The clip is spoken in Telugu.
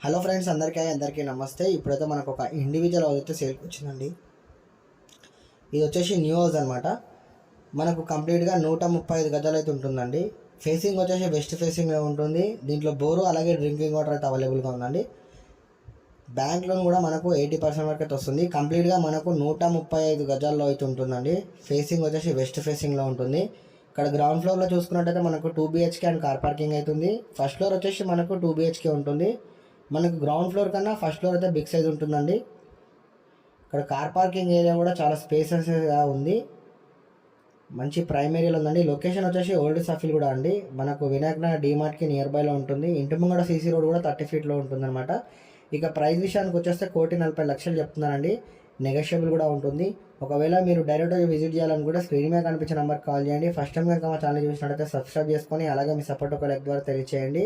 హలో ఫ్రెండ్స్, అందరికీ నమస్తే. ఇప్పుడైతే మనకు ఒక ఇండివిజువల్ హౌస్ అయితే సేల్కి వచ్చిందండి. ఇది వచ్చేసి న్యూ హౌస్ అనమాట. మనకు కంప్లీట్గా 135 గజాలు అయితే ఉంటుందండి. ఫేసింగ్ వచ్చేసి వెస్ట్ ఫేసింగ్లో ఉంటుంది. దీంట్లో బోరు అలాగే డ్రింకింగ్ వాటర్ అయితే అవైలబుల్గా ఉందండి. బ్యాంక్ లోన్ కూడా మనకు 80% వరకు అయితే వస్తుంది. కంప్లీట్గా మనకు 135 గజాల్లో అయితే ఉంటుందండి. ఫేసింగ్ వచ్చేసి వెస్ట్ ఫేసింగ్లో ఉంటుంది. ఇక్కడ గ్రౌండ్ ఫ్లోర్లో చూసుకున్నట్టయితే మనకు 2 BHK అండ్ కార్ పార్కింగ్ అవుతుంది. ఫస్ట్ ఫ్లోర్ వచ్చేసి మనకు 2 BHK ఉంటుంది. మనకు గ్రౌండ్ ఫ్లోర్ కన్నా ఫస్ట్ ఫ్లోర్ అయితే బిగ్ సైజ్ ఉంటుందండి. ఇక్కడ కార్ పార్కింగ్ ఏరియా కూడా చాలా స్పేసెస్గా ఉంది. మంచి ప్రైమ్ ఏరియాలో ఉందండి. లొకేషన్ వచ్చేసి ఓల్డ్ సఫీల్ కూడా అండి. మనకు వినాయక్ నగర్ డీమార్ట్కి నియర్ బైలో ఉంటుంది. ఇంటి ముంగడ సీసీ రోడ్ కూడా 30 ఫీట్లో ఉంటుందన్నమాట. ఇక ప్రైస్ విషయానికి వచ్చేస్తే 1,40,00,000 చెప్తున్నారండి. నెగోషియబుల్ కూడా ఉంటుంది. ఒకవేళ మీరు డైరెక్ట్గా విజిట్ చేయాలనుకుంటే స్క్రీన్ మీద కనిపించే నెంబర్కి కాల్ చేయండి. ఫస్ట్ టైం కనుక మా ఛానల్ చూసినట్టయితే సబ్స్క్రైబ్ చేసుకొని అలాగే మీ సపోర్ట్ ఒక లైక్ ద్వారా తెలియచేయండి.